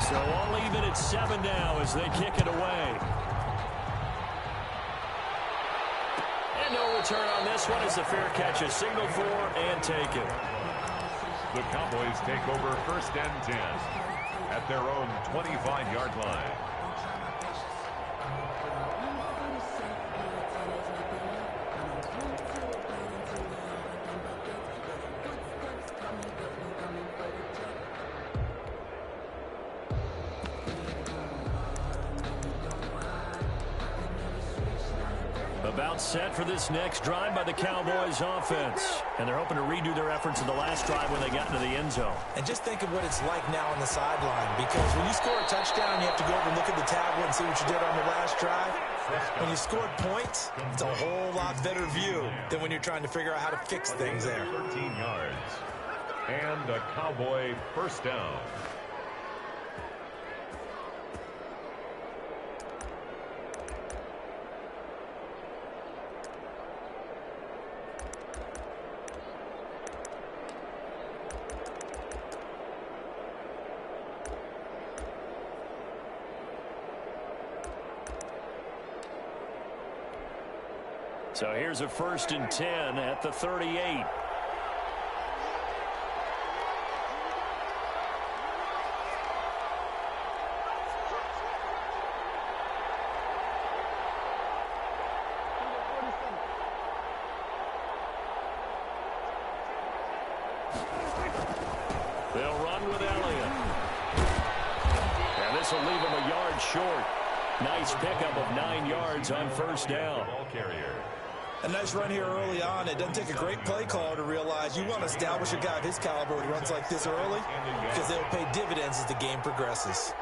So all even at 7 now as they kick it away. And no return on this one as the fair catch is signaled for and taken. The Cowboys take over 1st and 10 at their own 25-yard line. About set for this next drive by the Cowboys offense. And they're hoping to redo their efforts in the last drive when they got into the end zone. And just think of what it's like now on the sideline, because when you score a touchdown, you have to go over and look at the tablet and see what you did on the last drive. When you scored points, it's a whole lot better view than when you're trying to figure out how to fix things there. 13 yards. And a Cowboy 1st down. So here's a 1st and 10 at the 38. They'll run with Elliott. And this will leave him a yard short. Nice pickup of 9 yards on 1st down. Ball carrier. A nice run here early on. It doesn't take a great play caller to realize you want to establish a guy of his caliber who runs like this early, because they'll pay dividends as the game progresses.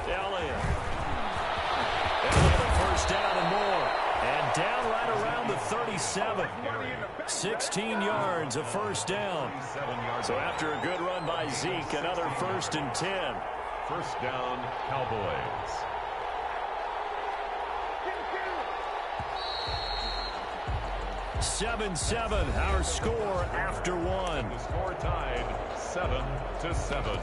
Elliott. Another 1st down and more. And down right around the 37. 16 yards, a 1st down. So after a good run by Zeke, another 1st and 10. 1st down, Cowboys. Seven, our score after one. The score tied 7-7.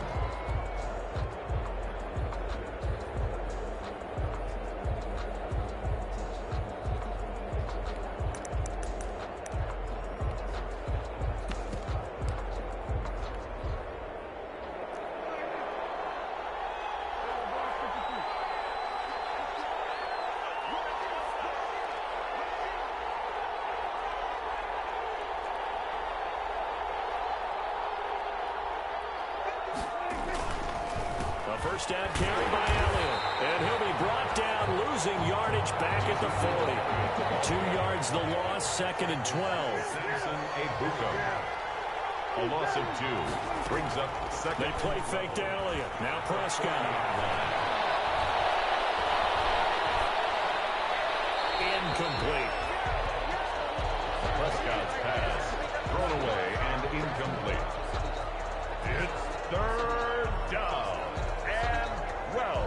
First down carry by Elliott. And he'll be brought down, losing yardage back at the 40. 2 yards the loss, 2nd and 12. Samson Ebuka. A loss of 2. Brings up 2nd. They play fake to Elliott. Now Prescott. Incomplete. Prescott's pass thrown away and incomplete. It's 3rd down. Well.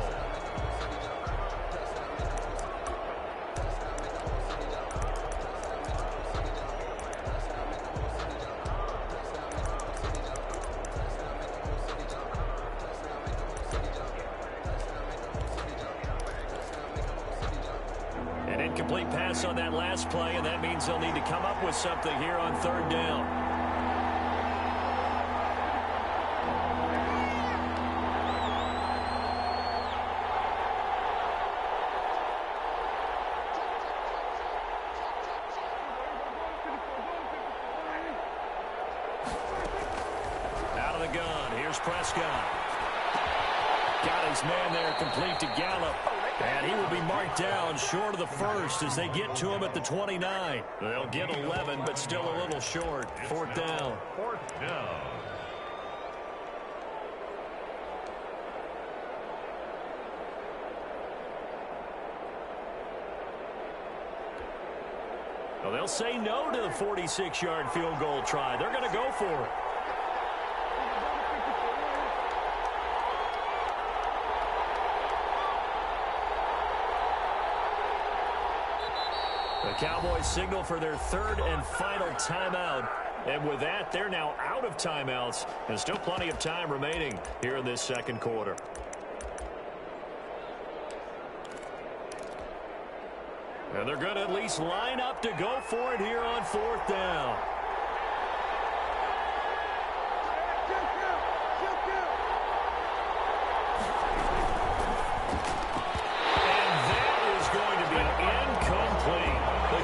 An incomplete pass on that last play, and that means they'll need to come up with something here on 3rd down. Prescott. Got his man there, complete to Gallup. And he will be marked down short of the 1st as they get to him at the 29. They'll get 11, but still a little short. 4th down. 4th down. Well, they'll say no to the 46-yard field goal try. They're going to go for it. The Cowboys signal for their third and final timeout. And with that, they're now out of timeouts. And still plenty of time remaining here in this second quarter. And they're going to at least line up to go for it here on fourth down.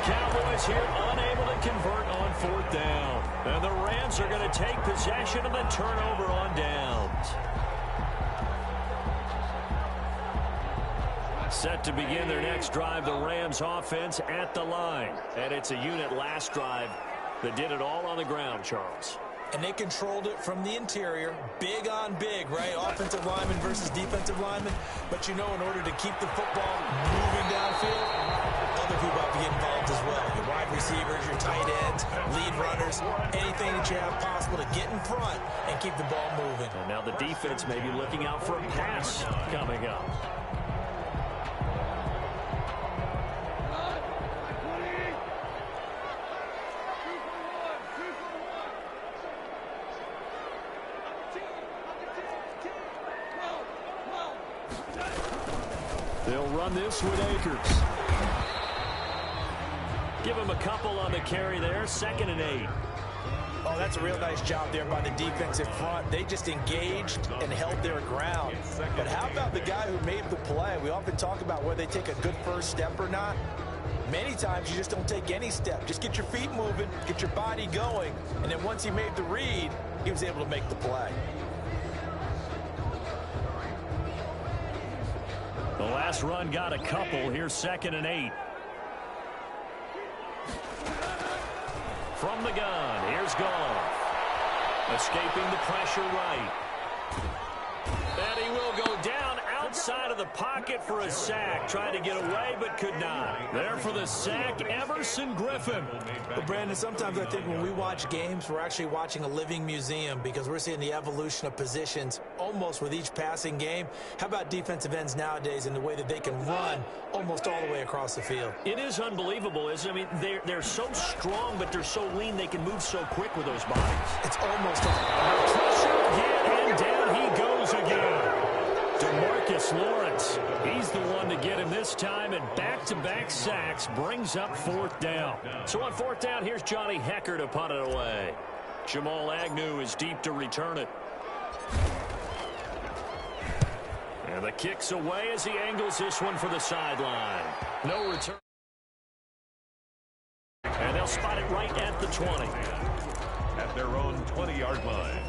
Cowboys here unable to convert on fourth down. And the Rams are going to take possession of the turnover on downs. Set to begin their next drive, the Rams offense at the line. And it's a unit last drive that did it all on the ground, Charles. And they controlled it from the interior, big on big, right? Offensive lineman versus defensive lineman. But you know, in order to keep the football moving downfield, other people have to get involved as well. Your wide receivers, your tight ends, lead runners, anything that you have possible to get in front and keep the ball moving. And now the defense may be looking out for a pass coming up. They'll run this with Akers. Give him a couple on the carry there. 2nd and 8. Oh, that's a real nice job there by the defensive front. They just engaged and held their ground. But how about the guy who made the play? We often talk about whether they take a good first step or not. Many times you just don't take any step. Just get your feet moving, get your body going, and then once he made the read, he was able to make the play. The last run got a couple. Here's 2nd and 8. From the gun, here's Goff. Escaping the pressure right. And he will go down outside of the pocket for a sack. Tried to get away, but could not. There for the sack, Everson Griffin. Well, Brandon, sometimes I think when we watch games, we're actually watching a living museum because we're seeing the evolution of positions almost with each passing game. How about defensive ends nowadays and the way that they can run almost all the way across the field? It is unbelievable, isn't it? I mean, they're so strong, but they're so lean. They can move so quick with those bodies. It's almost like pressure again, and down he goes again. DeMarcus Lawrence, he's the one to get him this time, and back-to-back sacks brings up fourth down. So on fourth down, here's Johnny Hecker to punt it away. Jamal Agnew is deep to return it. And the kick's away as he angles this one for the sideline. No return. And they'll spot it right at the 20. At their own 20-yard line.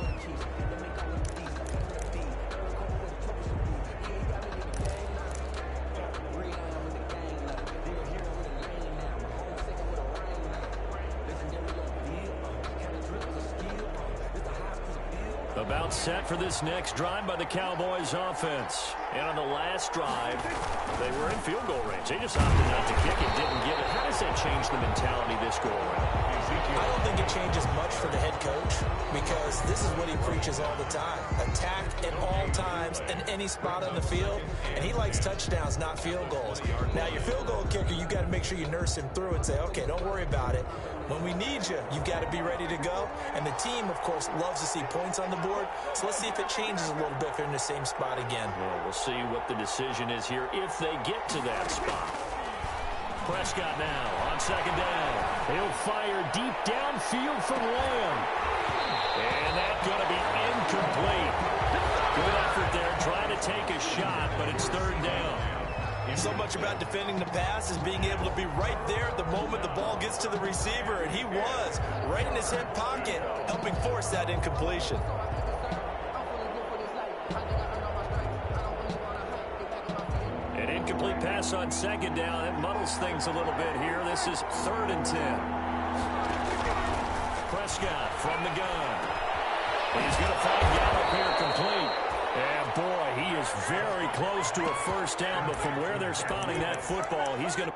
About set for this next drive by the Cowboys offense. And on the last drive, they were in field goal range. They just opted not to kick it, didn't get it. How does that change the mentality this go around? I don't think it changes much for the head coach because this is what he preaches all the time. Attack at all times in any spot on the field. And he likes touchdowns, not field goals. Now, your field goal kicker, you got to make sure you nurse him through and say, okay, don't worry about it. When we need you, you've got to be ready to go. And the team, of course, loves to see points on the board. So let's see if it changes a little bit if they're in the same spot again. Well, we'll see what the decision is here if they get to that spot. Prescott now on 2nd down. He'll fire deep downfield from Lamb. And that's going to be incomplete. Good effort there trying to take a shot, but it's 3rd down. So much about defending the pass is being able to be right there at the moment the ball gets to the receiver, and he was right in his hip pocket, helping force that incompletion. An incomplete pass on 2nd down. It muddles things a little bit here. This is 3rd and 10. Prescott from the gun. He's going to find Gallup here complete. And, boy, he is very close to a first down, but from where they're spotting that football, he's going to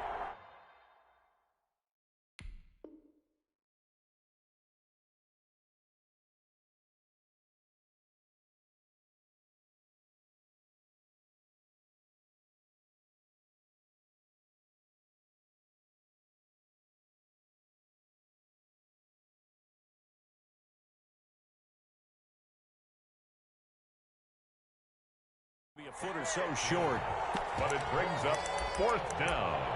a foot or so short. But it brings up 4th down.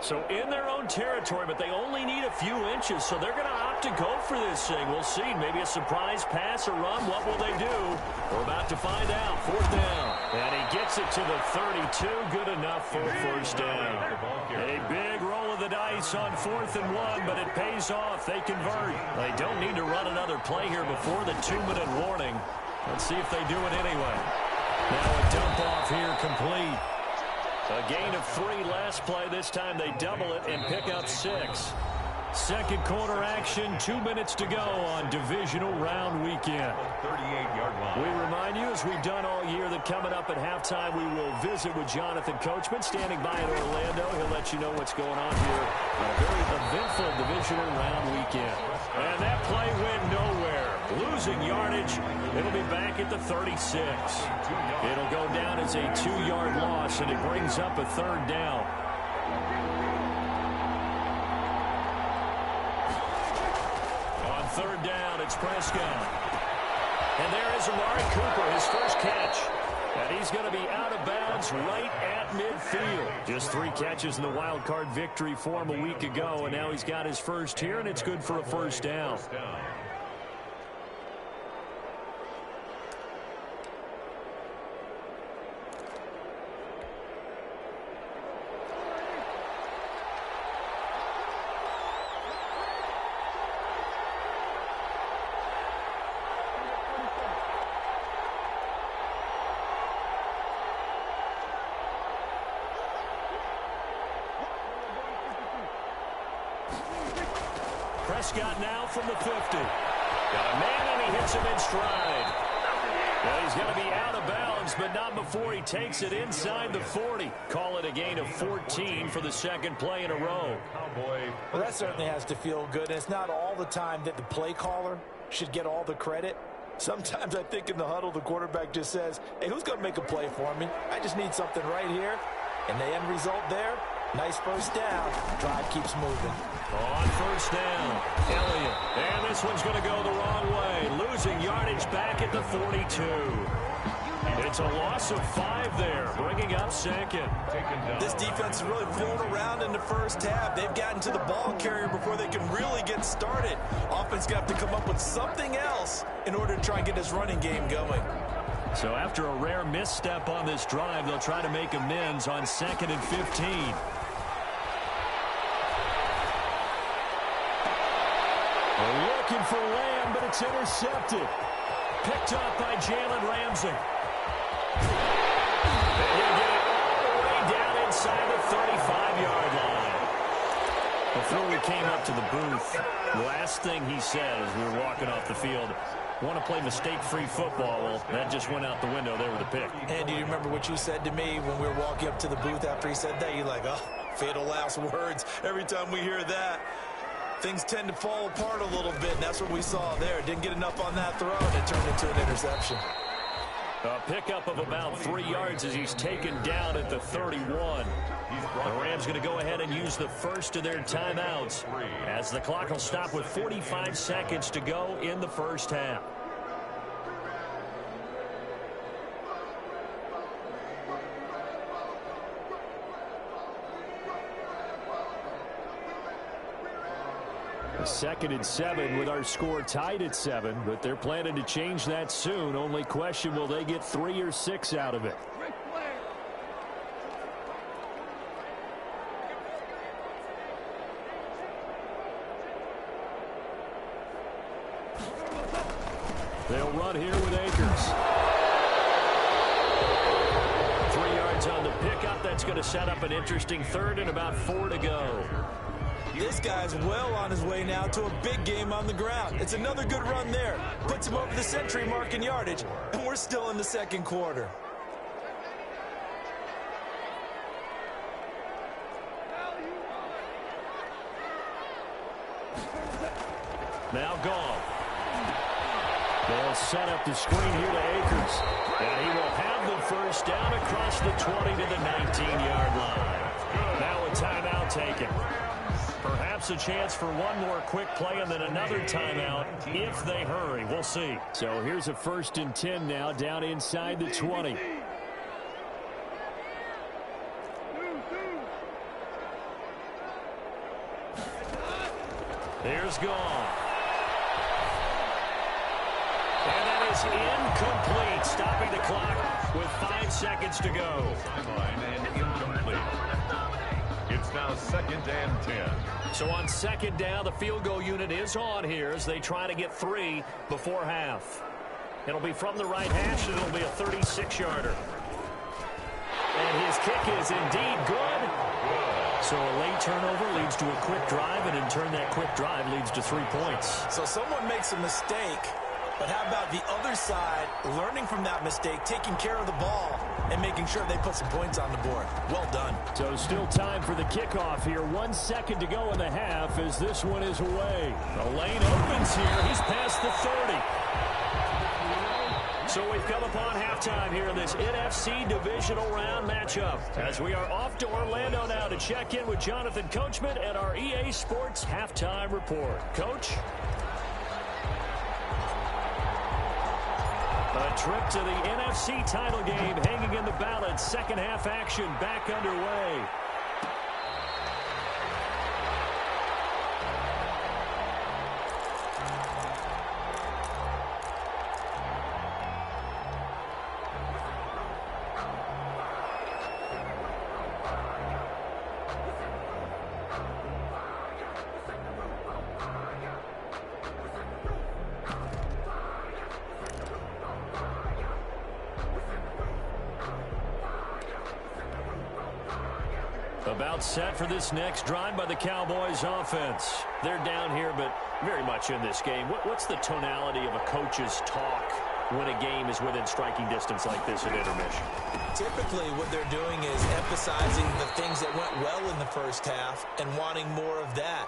So in their own territory, but they only need a few inches, so they're going to opt to go for this thing. We'll see. Maybe a surprise pass or run. What will they do? We're about to find out. 4th down. And he gets it to the 32. Good enough for a first down. A big roll of the dice on 4th and 1, but it pays off. They convert. They don't need to run another play here before the 2-minute warning. Let's see if they do it anyway. Now a dump off here complete. A gain of 3 last play. This time they double it and pick up 6. Second quarter action, 2 minutes to go on divisional round weekend. 38-yard line. We remind you, as we've done all year, that coming up at halftime, we will visit with Jonathan Coachman, standing by in Orlando. He'll let you know what's going on here on a very eventful divisional round weekend. And that play went nowhere. Losing yardage. It'll be back at the 36. It'll go down as a 2-yard loss, and it brings up a 3rd down. On 3rd down, it's Prescott. And there is Amari Cooper, his first catch. And he's going to be out of bounds right at midfield. Just 3 catches in the wild card victory for him a week ago, and now he's got his first here, and it's good for a first down. Prescott now from the 50. Got a man, and he hits him in stride. Well, he's going to be out of bounds, but not before he takes it inside the 40. Call it a gain of 14 for the second play in a row. Well, that certainly has to feel good. And it's not all the time that the play caller should get all the credit. Sometimes I think in the huddle, the quarterback just says, hey, who's going to make a play for me? I just need something right here. And the end result there, nice first down. Drive keeps moving. On first down, Elliott. And this one's going to go the wrong way. Losing yardage back at the 42. It's a loss of 5 there, bringing up second. This defense is really flown around in the first half. They've gotten to the ball carrier before they can really get started. Offense got to come up with something else in order to try and get this running game going. So after a rare misstep on this drive, they'll try to make amends on 2nd and 15. They're looking for Lamb, but it's intercepted. Picked up by Jalen Ramsey. He'll get it all the way down inside the 35-yard line. Before we came up to the booth, the last thing he said as we were walking off the field, want to play mistake-free football. Well, that just went out the window there with the pick. And do you remember what you said to me when we were walking up to the booth after he said that? You're like, oh, fatal last words. Every time we hear that, things tend to fall apart a little bit, and that's what we saw there. Didn't get enough on that throw, and it turned into an interception. A pickup of about 3 yards as he's taken down at the 31. The Rams going to go ahead and use the first of their timeouts as the clock will stop with 45 seconds to go in the first half. A 2nd and 7 with our score tied at 7, but they're planning to change that soon. Only question, will they get 3 or 6 out of it? They'll run here with Akers. 3 yards on the pickup. That's going to set up an interesting 3rd and about 4 to go. This guy's well on his way now to a big game on the ground. It's another good run there. Puts him over the century mark in yardage, and we're still in the second quarter. Now Goff. They'll set up the screen here to Akers. And he will have the first down across the 20 to the 19-yard line. Now a timeout taken. Perhaps a chance for one more quick play and then another timeout if they hurry. We'll see. So here's a 1st and 10 now down inside the 20. Here's gone. And that is incomplete, stopping the clock with 5 seconds to go. Sideline and incomplete. It's now 2nd and 10. So on 2nd down, the field goal unit is on here as they try to get 3 before half. It'll be from the right hash, and it'll be a 36-yarder. And his kick is indeed good. So a late turnover leads to a quick drive, and in turn that quick drive leads to 3 points. So someone makes a mistake, but how about the other side learning from that mistake, taking care of the ball, and making sure they put some points on the board? Well done. So still time for the kickoff here. 1 second to go in the half as this one is away. The lane opens here. He's past the 30. So we've come upon halftime here in this NFC divisional round matchup as we are off to Orlando now to check in with Jonathan Coachman and our EA Sports halftime report. Coach? A trip to the NFC title game hanging in the balance. Second half action back underway. About set for this next drive by the Cowboys offense. They're down here, but very much in this game. What's the tonality of a coach's talk when a game is within striking distance like this at intermission? Typically, what they're doing is emphasizing the things that went well in the first half and wanting more of that.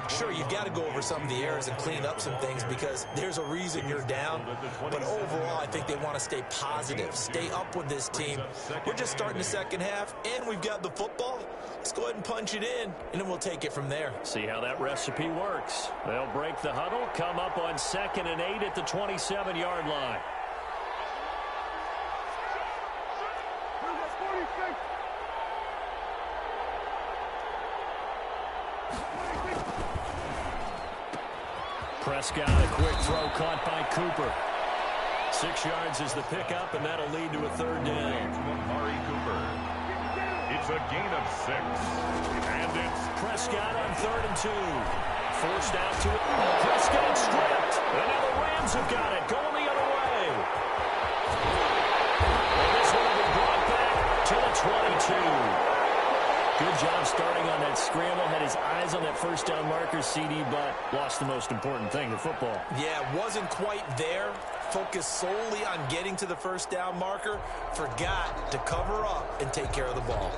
Sure, you've got to go over some of the errors and clean up some things because there's a reason you're down. But overall, I think they want to stay positive, stay up with this team. We're just starting the second half, and we've got the football. Let's go ahead and punch it in, and then we'll take it from there. See how that recipe works. They'll break the huddle, come up on 2nd and 8 at the 27-yard line. Prescott, a quick throw caught by Cooper. 6 yards is the pickup, and that'll lead to a 3rd down. Amari Cooper. It's a gain of 6. And it's Prescott on 3rd and 2. Forced out to it. Prescott stripped. And now the Rams have got it. Going the other way. And this one will be brought back to the 22. Good job starting on that scramble. Had his eyes on that first down marker, CD, but lost the most important thing, the football. Yeah, wasn't quite there. Focused solely on getting to the first down marker. Forgot to cover up and take care of the ball.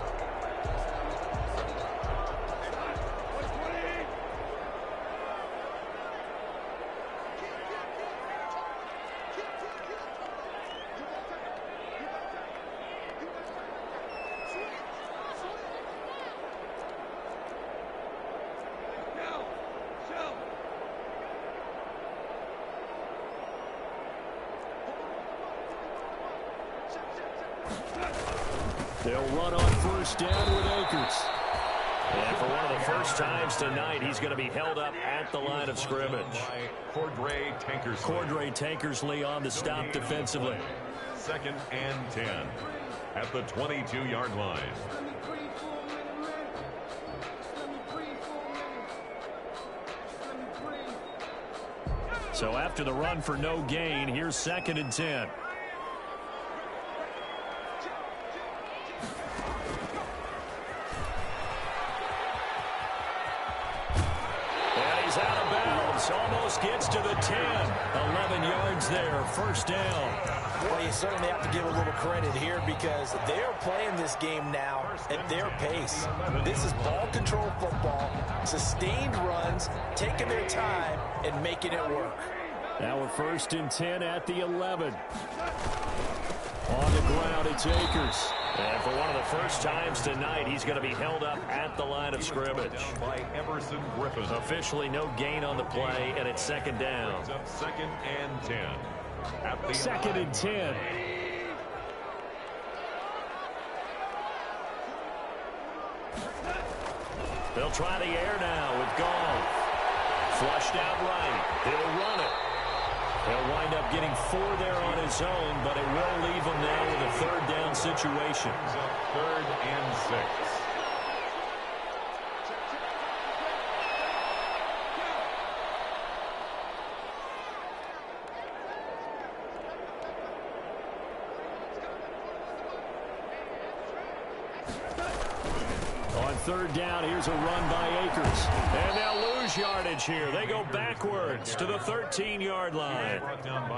They'll run on first down with Akers. And for one of the first times tonight, he's going to be held up at the line of scrimmage. Cordray Tankersley. Cordray Tankersley on the stop defensively. 2nd and 10 at the 22-yard line. So after the run for no gain, here's 2nd and 10. Out of bounds, almost gets to the 10. 11 yards there, first down. Well, you certainly have to give a little credit here because they're playing this game now at their pace. This is ball control football, sustained runs, taking their time and making it work. Now we're 1st and 10 at the 11. On the ground, it's Akers. And for one of the first times tonight, he's going to be held up at the line of scrimmage. By Emerson Griffin. Officially no gain on the play, and it's 2nd down. 2nd and 10. At the 2nd and 10. They'll try the air now with Goff. Flushed out right. He'll run it. He'll wind up getting 4 there on his own, but it will leave him now with a 3rd down situation. 3rd and 6. On 3rd down, here's a run by Akers. And they'll lose yardage here. They go backwards to the 13-yard line.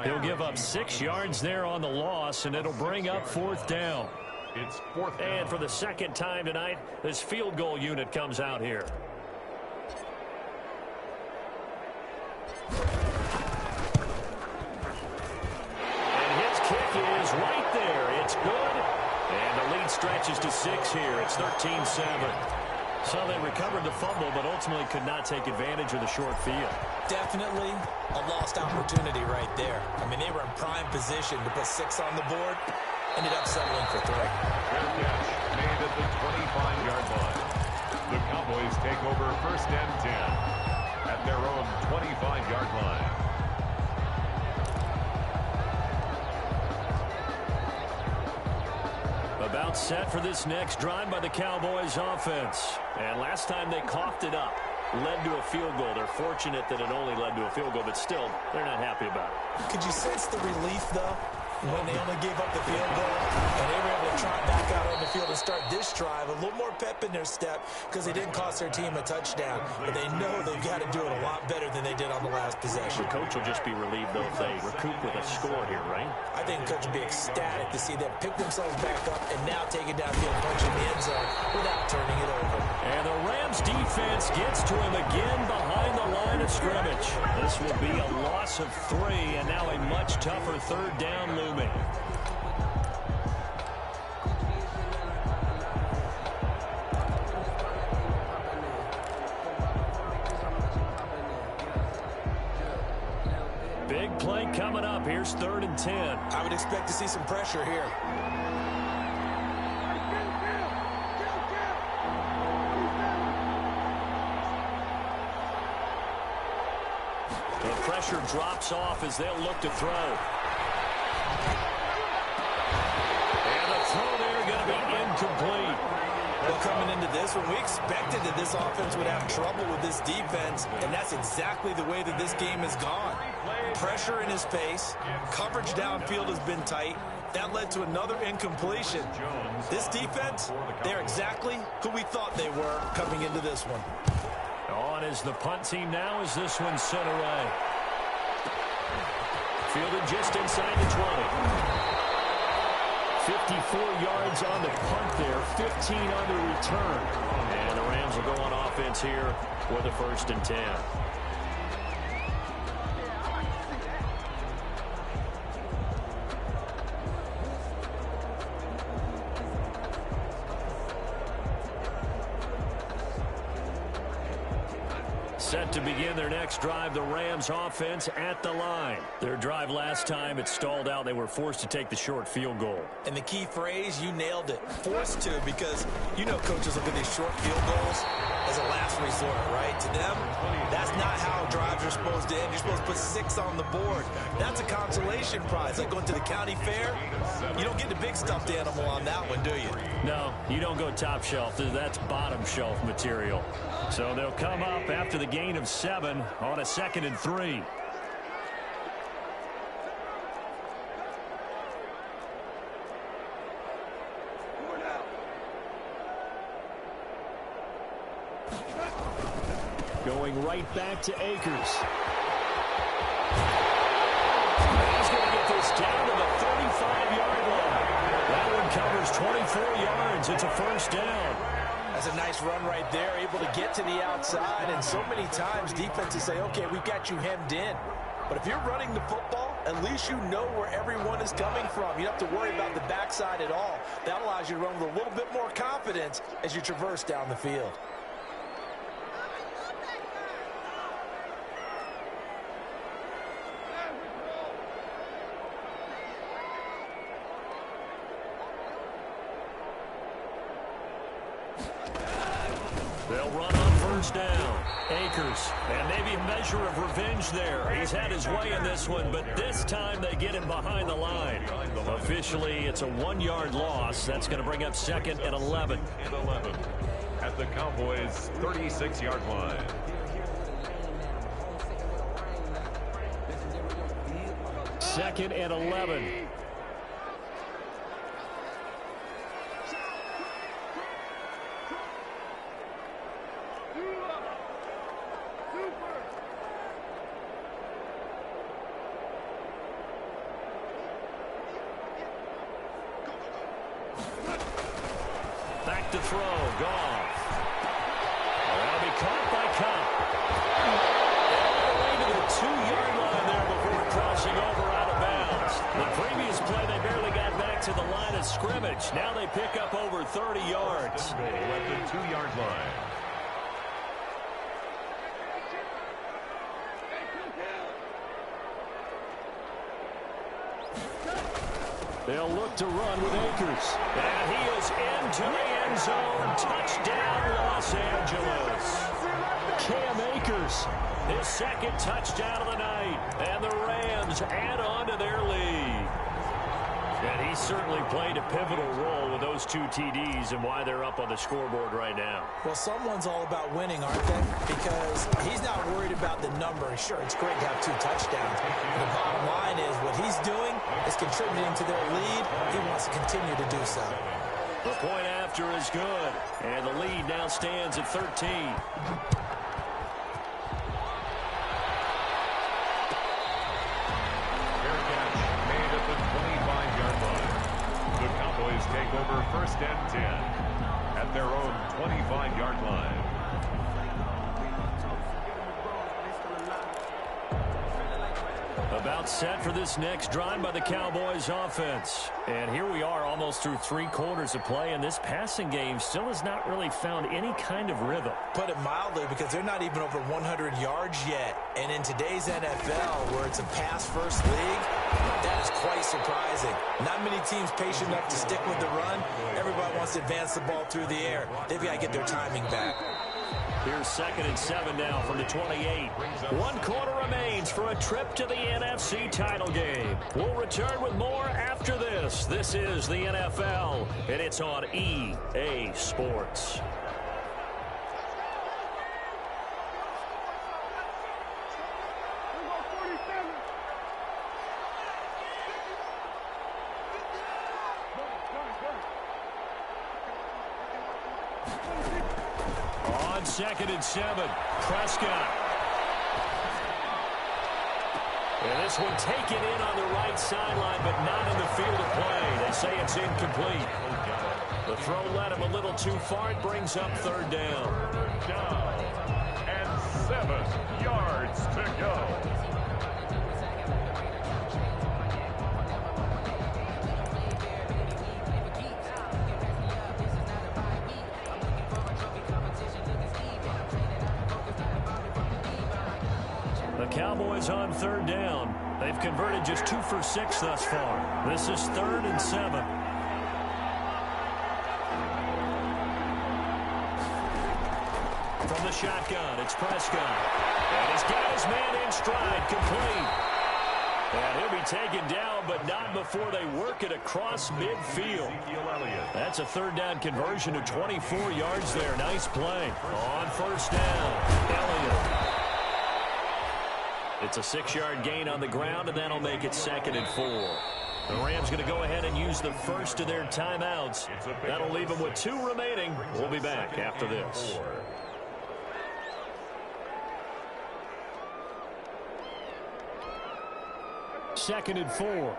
He'll give up 6 yards there on the loss, and it'll bring up 4th down. It's 4th down. And for the 2nd time tonight, this field goal unit comes out here. And his kick is right there. It's good. And the lead stretches to 6 here. It's 13-7. So they recovered the fumble, but ultimately could not take advantage of the short field. Definitely a lost opportunity right there. I mean, they were in prime position to put 6 on the board. Ended up settling for 3. Fair catch made at the 25-yard line. The Cowboys take over 1st and 10 at their own 25-yard line. About set for this next drive by the Cowboys offense. And last time they coughed it up, led to a field goal. They're fortunate that it only led to a field goal, but still, they're not happy about it. Could you sense the relief, though, when they only gave up the field goal and they were able to trot back out on the field and start this drive? A little more pep in their step because they didn't cost their team a touchdown. But they know they've got to do it a lot better than they did on the last possession. The coach will just be relieved, though, if they recoup with a score here, right? I think the coach will be ecstatic to see them pick themselves back up and now take it downfield, punching the end zone without turning it over. And the Rams defense gets to him again behind the line of scrimmage. This will be a loss of 3, and now a much tougher 3rd down looming. Big play coming up. Here's 3rd and 10. I would expect to see some pressure here. The pressure drops off as they'll look to throw. And the throw there going to be incomplete. Well, coming into this one, we expected that this offense would have trouble with this defense, and that's exactly the way that this game has gone. Pressure in his face. Coverage downfield has been tight. That led to another incompletion. This defense, they're exactly who we thought they were coming into this one. On is the punt team now as this one's sent away. Fielded just inside the 20. 54 yards on the punt there, 15 on the return. And the Rams will go on offense here with a 1st and 10. Set to begin their next drive, the Rams offense at the line. Their drive last time, it stalled out. They were forced to take the short field goal. And the key phrase, you nailed it. Forced to, because you know coaches look at these short field goals as a last resort, right? To them, that's not how drives are supposed to end. You're supposed to put 6 on the board. That's a consolation prize. Like going to the county fair, you don't get the big stuffed animal on that one, do you? No, you don't go top shelf. That's bottom shelf material. So they'll come up after the gain of 7 on a 2nd and 3. Going right back to Akers. He's going to get this down to the 35-yard line. That one covers 24 yards. It's a 1st down. That's a nice run right there, able to get to the outside. And so many times defenses say, okay, we've got you hemmed in. But if you're running the football, at least you know where everyone is coming from. You don't have to worry about the backside at all. That allows you to run with a little bit more confidence as you traverse down the field. They'll run on first down. Akers, and maybe a measure of revenge there. He's had his way in this one, but this time they get him behind the line. Officially, it's a 1-yard loss. That's going to bring up 2nd and 11. At the Cowboys' 36-yard line. Second and 11. Back to throw. Goff. That'll be caught by Cup. All the way to the 2-yard line there before crossing over out of bounds. The previous play, they barely got back to the line of scrimmage. Now they pick up over 30 yards. At the 2-yard line. They'll look to run with Akers. And he is into the end zone. Touchdown, Los Angeles. Cam Akers, his 2nd touchdown of the night. And the Rams add on to their lead. And he certainly played a pivotal role with those 2 TDs and why they're up on the scoreboard right now. Well, someone's all about winning, aren't they? Because he's not worried about the number. Sure, it's great to have 2 touchdowns. But the bottom line is what he's doing is contributing to their lead. He wants to continue to do so. The point after is good. And the lead now stands at 13. Take over 1st and 10 at their own 25-yard line. About set for this next drive by the Cowboys offense. And here we are almost through 3 quarters of play, and this passing game still has not really found any kind of rhythm. Put it mildly, because they're not even over 100 yards yet. And in today's NFL, where it's a pass-first league, that is quite surprising. Not many teams patient enough to stick with the run. Everybody wants to advance the ball through the air. They've got to get their timing back. Here's 2nd and 7 now from the 28. 1 quarter remains for a trip to the NFC title game. We'll return with more after this. This is the NFL, and it's on EA Sports. On 2nd and 7, Prescott. And this one taken in on the right sideline, but not in the field of play. They say it's incomplete. The throw led him a little too far. It brings up 3rd down. And 7 yards to go. The Cowboys on 3rd down. They've converted just 2 for 6 thus far. This is 3rd and 7. From the shotgun, it's Prescott. And he's got his man in stride, complete. And he'll be taken down, but not before they work it across midfield. That's a 3rd down conversion to 24 yards there. Nice play. On 1st down, Elliott. It's a 6-yard gain on the ground, and that'll make it 2nd and 4. The Rams going to go ahead and use the first of their timeouts. That'll leave them with 2 remaining. We'll be back after this. Second and 4.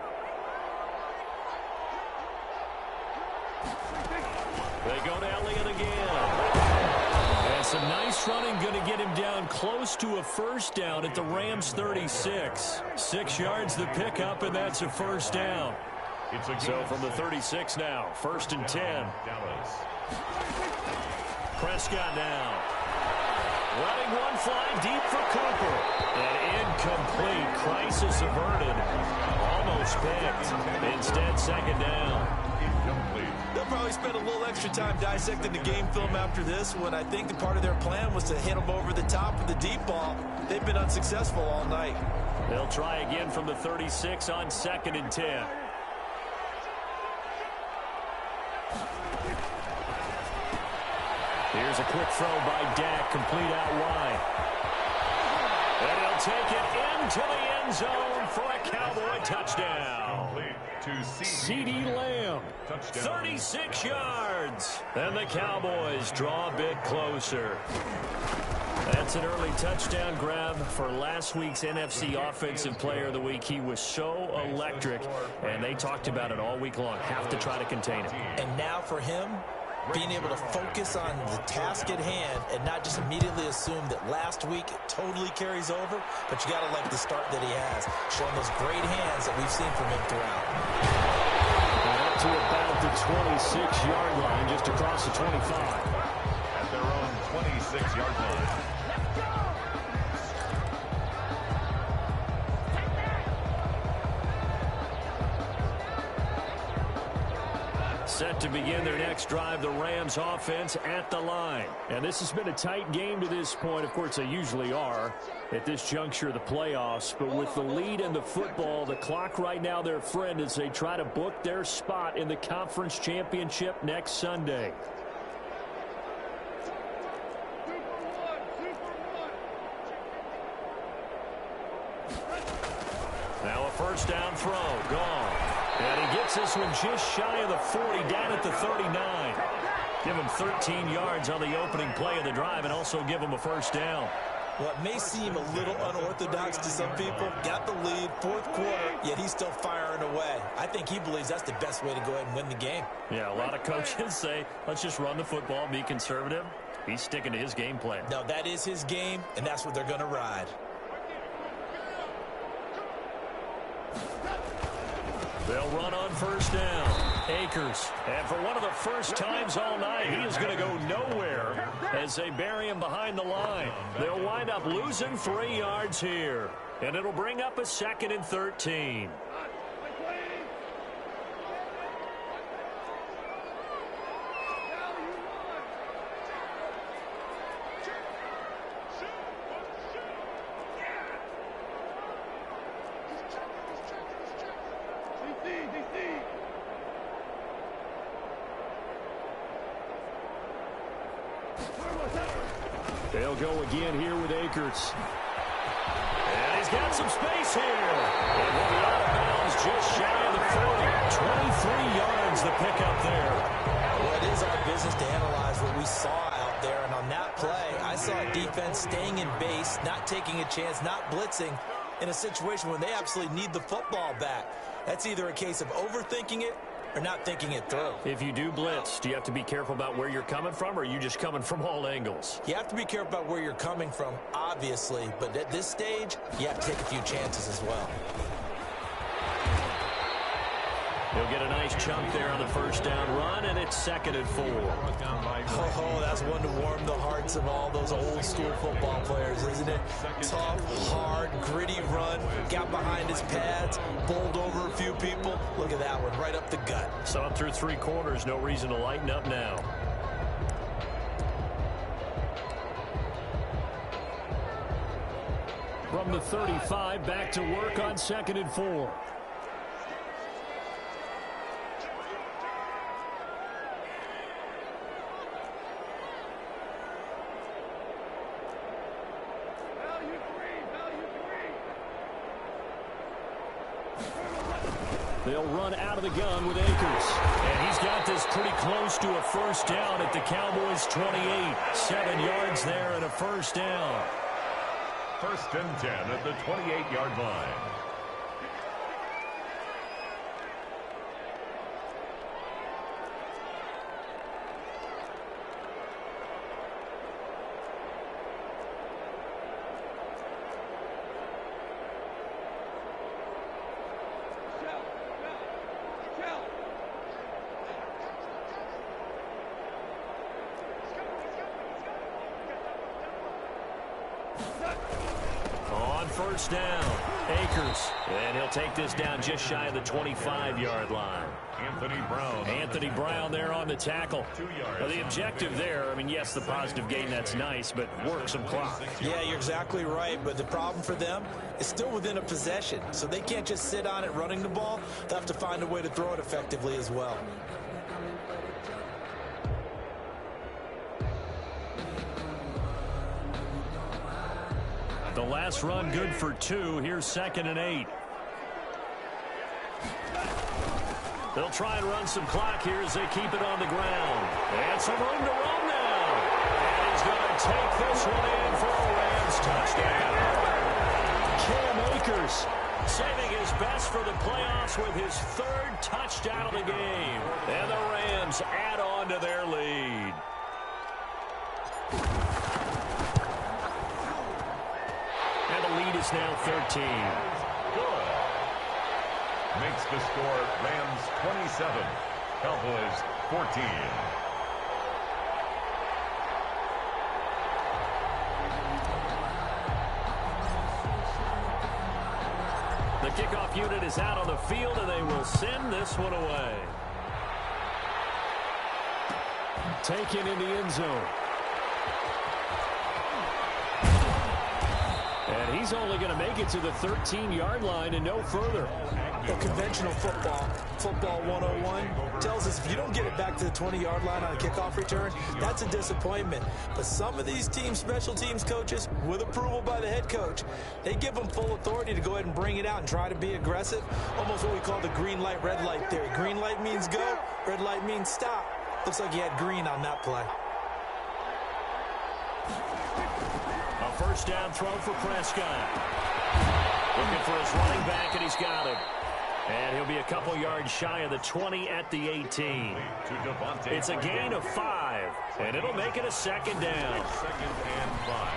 They go to Elliott again. And some Some nice running going to get him down close to a first down at the Rams 36. 6 yards the pickup, and that's a first down. So from the 36 now, 1st and 10. Dallas. Prescott now. Running one fly deep for Cooper. And incomplete. Crisis averted. Almost picked. Instead, 2nd down. Incomplete. They'll probably spend a little extra time dissecting the game film after this when I think the part of their plan was to hit them over the top with the deep ball. They've been unsuccessful all night. They'll try again from the 36 on 2nd and 10. Here's a quick throw by Dak, complete out wide. And he'll take it into the end zone for a Cowboy touchdown. Complete to CeeDee Lamb, Touchdown. 36 yards. And the Cowboys draw a bit closer. That's an early touchdown grab for last week's NFC Offensive Player of the Week. He was so electric, and they talked about it all week long. Have to try to contain him. And now for him, being able to focus on the task at hand and not just immediately assume that last week it totally carries over, but you got to like the start that he has, showing those great hands that we've seen from him throughout. And up to about the 26-yard line, just across the 25. At their own 26-yard line. Set to begin their next drive, the Rams offense at the line. And this has been a tight game to this point. Of course, they usually are at this juncture of the playoffs. But with the lead in the football, the clock right now their friend as they try to book their spot in the conference championship next Sunday. Now a first down throw, gone. And he gets this one just shy of the 40, down at the 39. Give him 13 yards on the opening play of the drive and also give him a first down. What may seem a little unorthodox to some people, got the lead, 4th quarter, yet he's still firing away. I think he believes that's the best way to go ahead and win the game. Yeah, a lot of coaches say, let's just run the football, be conservative. He's sticking to his game plan. No, that is his game, and that's what they're going to ride. They'll run on first down. Akers. And for one of the first times all night, he is going to go nowhere as they bury him behind the line. They'll wind up losing 3 yards here. And it'll bring up a 2nd and 13. They'll go again here with Akers. And he's got some space here. And will be out of bounds just shy of the 40. 23 yards the pickup there. Well, it is our business to analyze what we saw out there. And on that play, I saw a defense staying in base, not taking a chance, not blitzing in a situation when they absolutely need the football back. That's either a case of overthinking it or not thinking it through. If you do blitz, do you have to be careful about where you're coming from, or are you just coming from all angles? You have to be careful about where you're coming from, obviously, but at this stage, you have to take a few chances as well. He'll get a nice chunk there on the first down run, and it's 2nd and 4. Oh, that's one to warm the hearts of all those old school football players, isn't it? Tough, hard, gritty run, got behind his pads, bowled over a few people. Look at that one, right up the gut. So up through 3 quarters, no reason to lighten up now. From the 35, back to work on 2nd and 4. They'll run out of the gun with Akers. And he's got this pretty close to a first down at the Cowboys' 28. 7 yards there and a first down. 1st and 10 at the 28-yard line. On first down, Akers. And he'll take this down just shy of the 25-yard line. Anthony Brown there on the tackle. 2 yards. Well, the objective there, I mean, yes, the positive gain, that's nice, but work some clock. Yeah, you're exactly right, but the problem for them is still within a possession, so they can't just sit on it running the ball. They'll have to find a way to throw it effectively as well. The last run good for 2. Here's 2nd and 8. They'll try and run some clock here as they keep it on the ground. And some room to run now. And he's going to take this one in for a Rams touchdown. Cam Akers saving his best for the playoffs with his 3rd touchdown of the game. And the Rams add on to their lead. And the lead is now 13. Good. Makes the score Rams 27, Cowboys 14. The kickoff unit is out on the field, and they will send this one away. Taken in the end zone. And he's only going to make it to the 13-yard line and no further. Well, conventional football 101, tells us if you don't get it back to the 20-yard line on a kickoff return, that's a disappointment. But some of these special teams coaches, with approval by the head coach, they give them full authority to go ahead and bring it out and try to be aggressive. Almost what we call the green light, red light theory. Green light means go, red light means stop. Looks like he had green on that play. A first down throw for Prescott. Looking for his running back, and he's got him. And he'll be a couple yards shy of the 20 at the 18. It's a gain of 5, and it'll make it a 2nd down. 2nd and 5.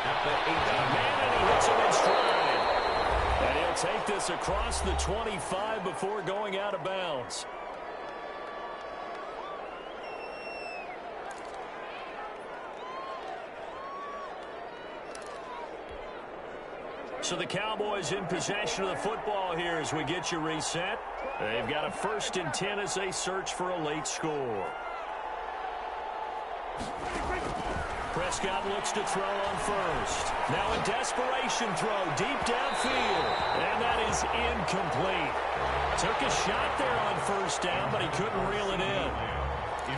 At the 18. Man, and he hits him in stride. And he'll take this across the 25 before going out of bounds. So the Cowboys in possession of the football here as we get you reset. They've got a 1st and 10 as they search for a late score. Prescott looks to throw on first. Now a desperation throw deep downfield. And that is incomplete. Took a shot there on first down, but he couldn't reel it in.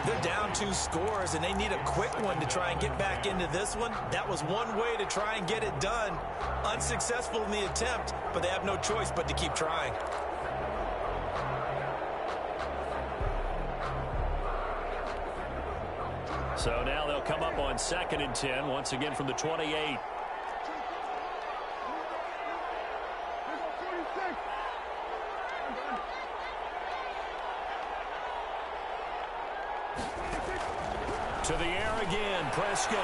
They're down 2 scores, and they need a quick one to try and get back into this one. That was one way to try and get it done. Unsuccessful in the attempt, but they have no choice but to keep trying. So now they'll come up on 2nd and 10, once again from the 28. To the air again, Prescott.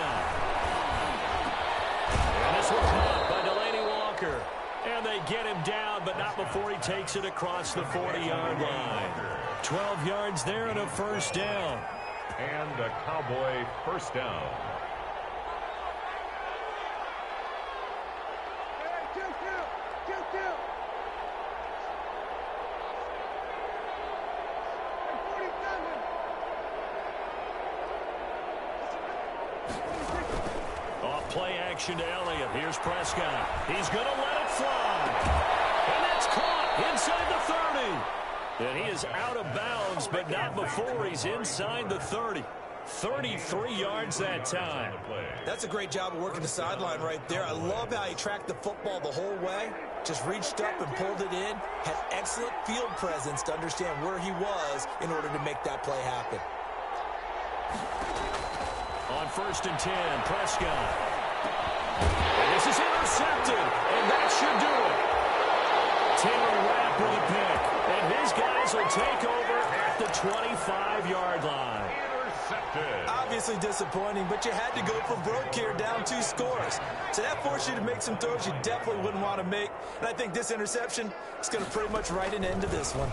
And this one caught by Delaney Walker. And they get him down, but not before he takes it across the 40-yard line. 12 yards there and a first down. And a Cowboy first down. Play action to Elliott. Here's Prescott. He's going to let it fly. And that's caught inside the 30. And he is out of bounds, but not before he's inside the 30. 33 yards that time. That's a great job of working the sideline right there. I love how he tracked the football the whole way. Just reached up and pulled it in. Had excellent field presence to understand where he was in order to make that play happen. On 1st and 10, Prescott. And this is intercepted, and that should do it. Taylor Rapp with a pick, and his guys will take over at the 25-yard line. Intercepted. Obviously disappointing, but you had to go for broke here, down 2 scores. So that forced you to make some throws you definitely wouldn't want to make. And I think this interception is going to pretty much write an end to this one.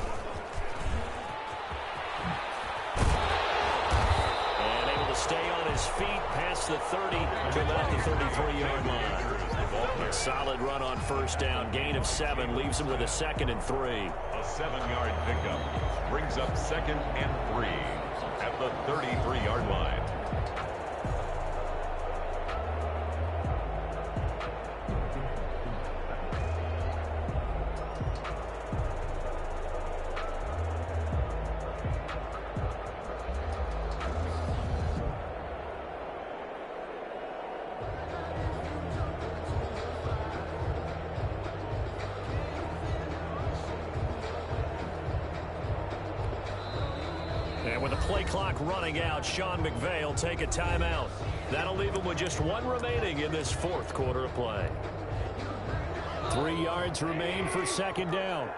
Stay on his feet past the 30 to about the 33-yard line. Solid run on first down. Gain of 7 leaves him with a 2nd and 3. A 7-yard pickup brings up 2nd and 3 at the 33-yard line. And with the play clock running out, Sean McVay will take a timeout. That'll leave him with just 1 remaining in this 4th quarter of play. 3 yards remain for 2nd down.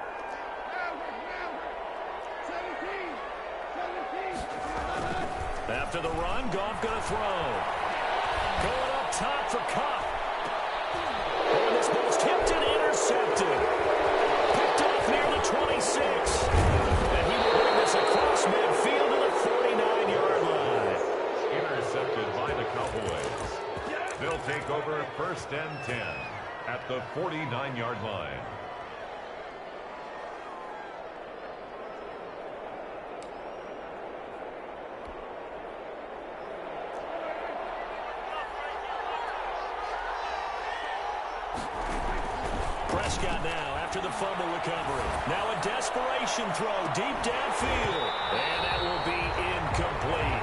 After the run, Goff going to throw. Going up top for Kupp. And this ball's tipped and intercepted. Picked off near the 26. And he will bring this across midfield to the 49-yard line. Intercepted by the Cowboys. They'll take over 1st and 10 at the 49-yard line. Prescott now after the fumble recovery. Now a desperation throw deep downfield. And that will be incomplete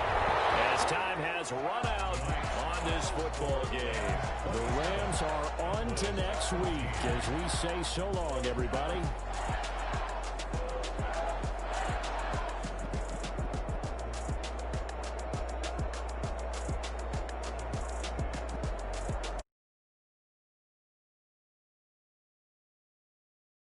as time has run out on this football game. The Rams are on to next week as we say so long, everybody.